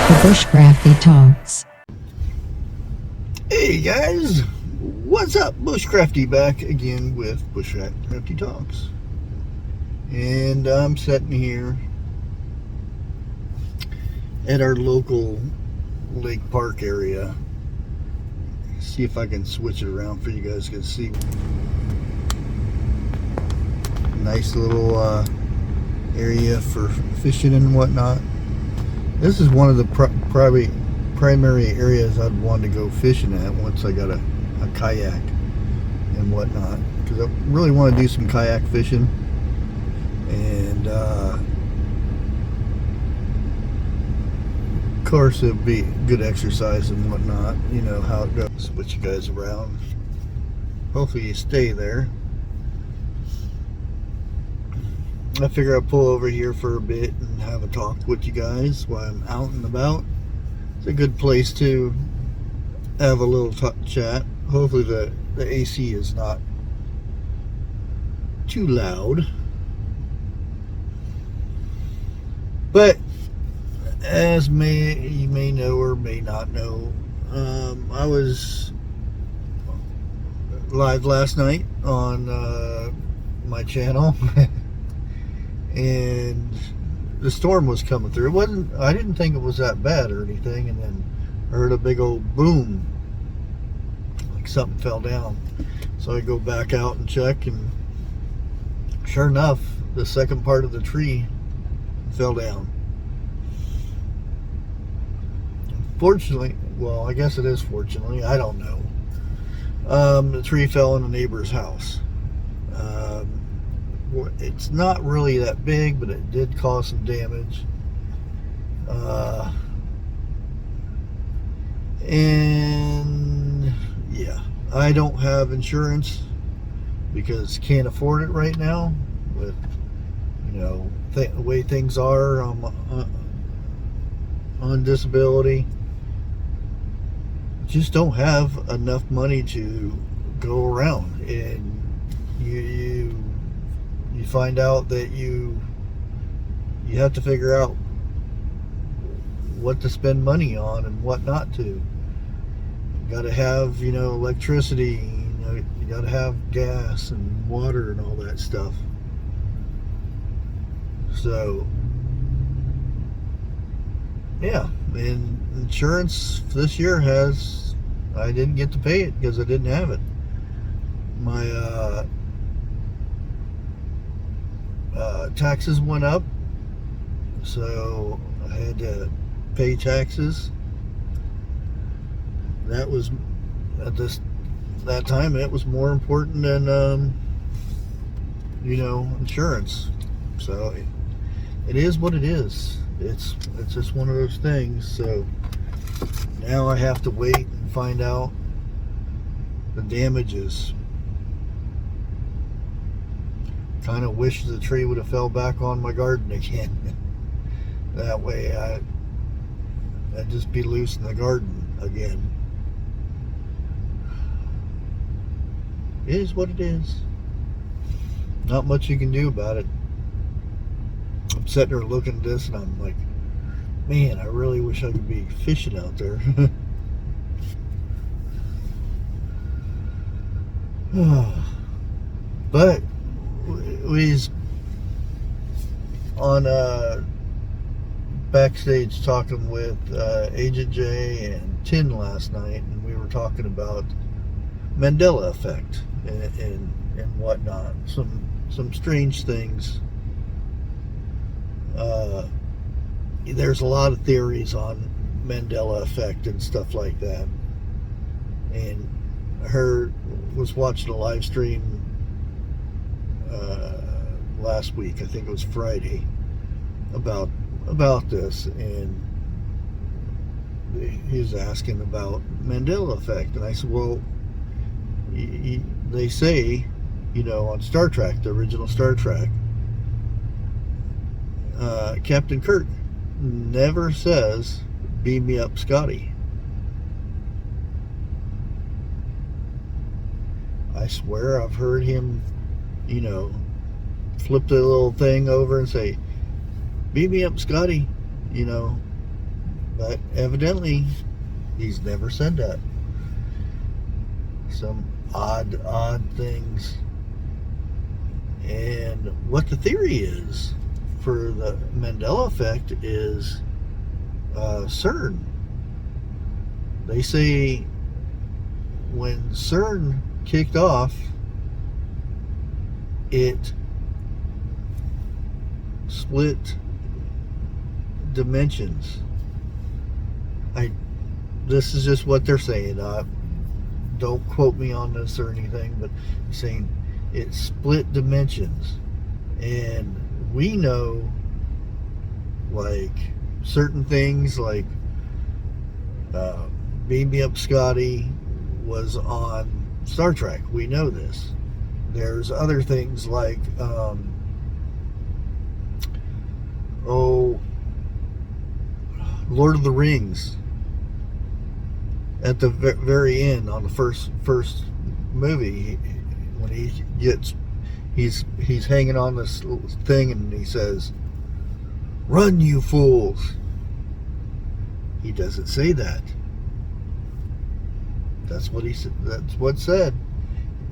The Bushcrafty Talks. Hey guys, what's up? Bushcrafty back again with Bushcrafty Talks. And I'm sitting here at our local lake park area. See if I can switch it around for you guys to see. Nice little area for fishing and whatnot. This is one of the primary areas I'd want to go fishing at once I got a kayak and whatnot, because I really want to do some kayak fishing. And of course it'd be good exercise and whatnot, you know how it goes. Switch you guys around, hopefully you stay there. I figure I'll pull over here for a bit and have a talk with you guys while I'm out and about. It's a good place to have a little chat. Hopefully the AC is not too loud. But as you may know or may not know, I was live last night on my channel. And the storm was coming through. I didn't think it was that bad or anything, and then I heard a big old boom, like something fell down. So I go back out and check, and sure enough, the second part of the tree fell down. Fortunately, well, I guess it is fortunately, I don't know. The tree fell in a neighbor's house. It's not really that big, but it did cause some damage. And yeah, I don't have insurance because can't afford it right now with, you know, the way things are on disability. Just don't have enough money to go around, and you find out that you have to figure out what to spend money on and what not to. You got to have, you know, electricity, you know, you got to have gas and water and all that stuff. So yeah, and insurance this year I didn't get to pay it because I didn't have it. My taxes went up, so I had to pay taxes. That was at that time it was more important than you know, insurance. So it is what it is. It's just one of those things. So now I have to wait and find out the damages. Kind of wish the tree would have fell back on my garden again. That way I'd just be loose in the garden again. It is what it is. Not much you can do about it. I'm sitting there looking at this and I'm like, man, I really wish I could be fishing out there. But we was on backstage talking with Agent J and Tin last night, and we were talking about Mandela Effect and whatnot. Some strange things. There's a lot of theories on Mandela Effect and stuff like that. And was watching a live stream last week, I think it was Friday, about this, and he was asking about Mandela Effect, and I said, well, they say, you know, on Star Trek, the original Star Trek, Captain Kirk never says, "Beam me up, Scotty." I swear I've heard him, you know, flip the little thing over and say, "Beam me up, Scotty," you know, But evidently, he's never said that. Some odd things. And what the theory is for the Mandela Effect is CERN. They say when CERN kicked off, it split dimensions. This is just what they're saying. Don't quote me on this or anything, but saying it split dimensions. And we know, like, certain things, like Beam Me Up Scotty was on Star Trek. We know this. There's other things like Lord of the Rings. At the very end, on the first movie, when he's hanging on this thing and he says, "Run, you fools." He doesn't say that. That's what he said. That's what's said.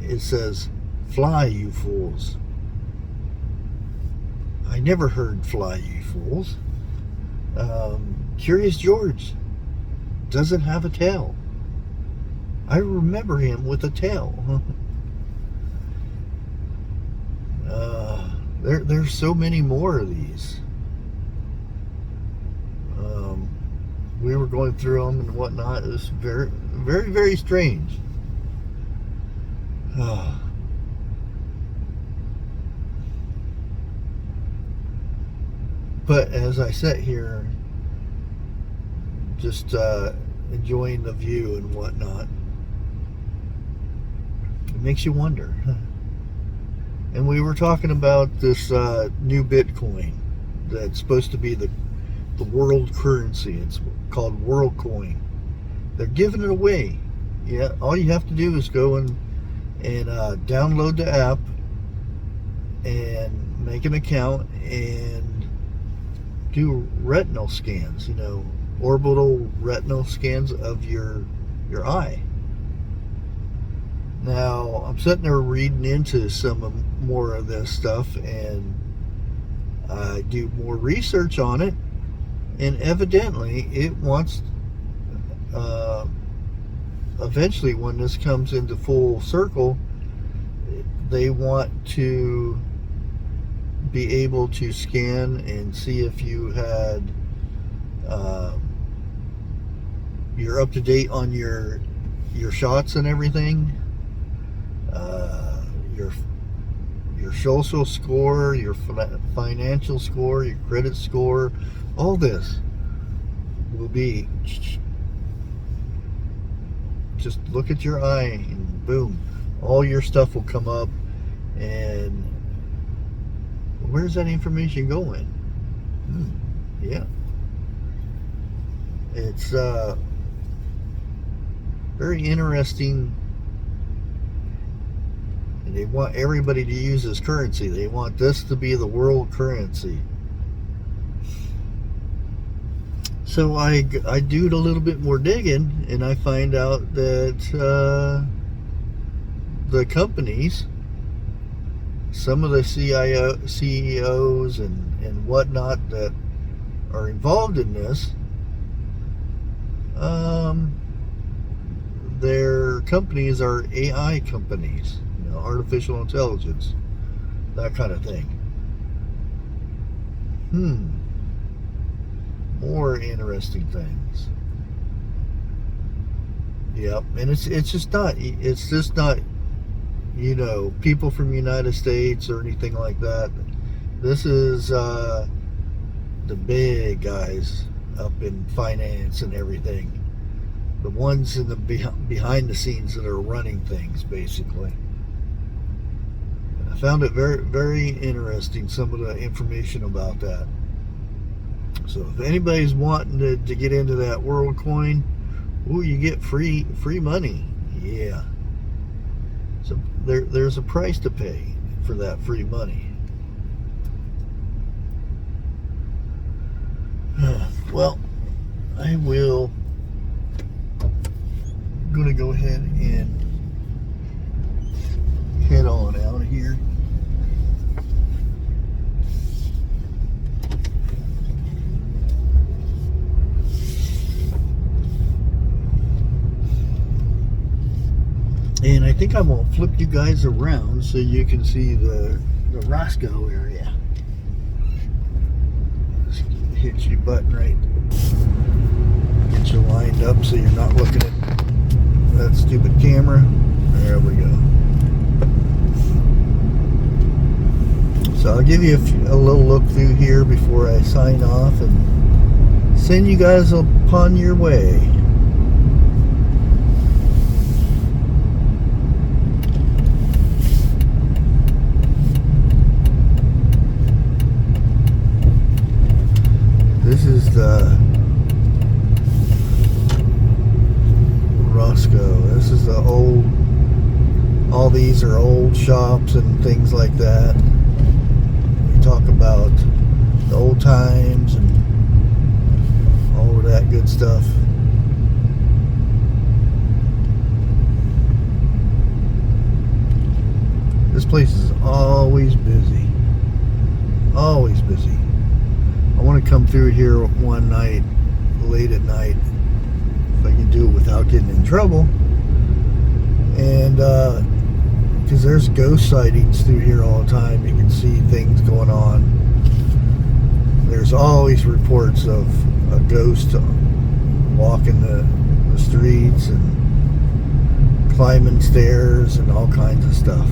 It says, "Fly, you fools." I never heard "Fly, you fools." Curious George doesn't have a tail. I remember him with a tail. There's so many more of these. We were going through them and whatnot. It was very, very, very strange. But as I sit here, just enjoying the view and whatnot, it makes you wonder. And we were talking about this new Bitcoin that's supposed to be the world currency. It's called WorldCoin. They're giving it away. Yeah, all you have to do is go and download the app and make an account and do retinal scans. Orbital retinal scans of your eye. Now, I'm sitting there reading into more of this stuff, and I do more research on it, and evidently it wants, eventually when this comes into full circle, they want to be able to scan and see if you had, you're up to date on your shots and everything. Your social score, your financial score, your credit score, all this will be, just look at your eye and boom, all your stuff will come up. And where's that information going? Yeah, it's very interesting. And they want everybody to use this currency. They want this to be the world currency. So I do a little bit more digging, and I find out that the companies, some of the CEOs and whatnot that are involved in this, their companies are AI companies. Artificial intelligence, that kind of thing. More interesting things. Yep, and it's just not people from the United States or anything like that. This is the big guys up in finance and everything, the ones in the behind the scenes that are running things, basically. I found it very, very interesting, some of the information about that. So if anybody's wanting to get into that WorldCoin, you get free money. Yeah. So there's a price to pay for that free money. Well, I will gonna go ahead and head on out of here. And I think I'm gonna flip you guys around so you can see the Roscoe area. Just hit your button right. Get you lined up so you're not looking at that stupid camera. There we go. So I'll give you a little look through here before I sign off and send you guys upon your way. This is the Roscoe. This is the old, all these are old shops and things like that. We talk about the old times and all of that good stuff. This place is always busy. Always busy. I want to come through here one night, late at night, if I can do it without getting in trouble. And because there's ghost sightings through here all the time. You can see things going on. There's always reports of a ghost walking the streets and climbing stairs and all kinds of stuff.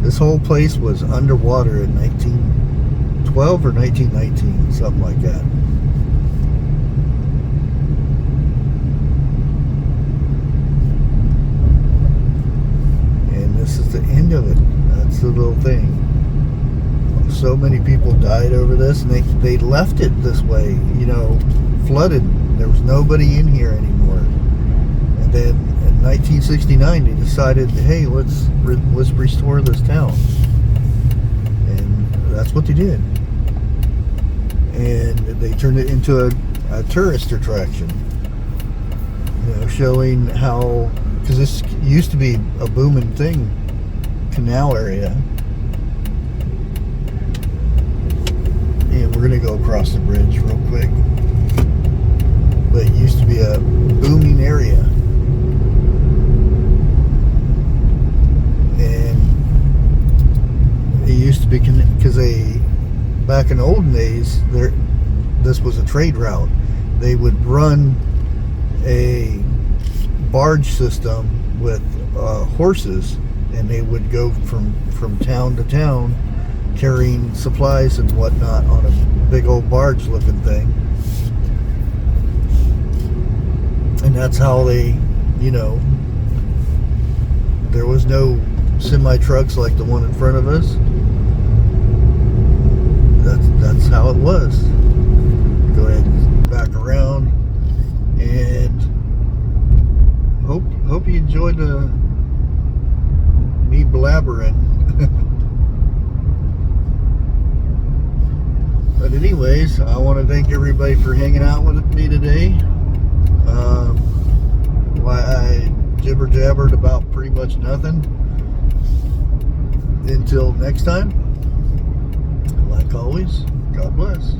This whole place was underwater in 1912 or 1919, something like that. And this is the end of it. That's the little thing. So many people died over this, and they left it this way, you know, flooded. There was nobody in here anymore. And then in 1969, they decided, hey, let's restore this town, and that's what they did. And they turned it into a tourist attraction, you know, showing how, because this used to be a booming thing, canal area. And we're gonna go across the bridge real quick. But it used to be a booming area. And it used to be, because back in the olden days, this was a trade route. They would run a barge system with horses, and they would go from town to town carrying supplies and whatnot on a big old barge looking thing. And that's how they, you know, there was no semi trucks like the one in front of us. That's how it was. Go ahead and back around, and hope you enjoyed me blabbering. But anyways, I want to thank everybody for hanging out with me today. I jibber jabbered about pretty much nothing. Until next time, like always, God bless.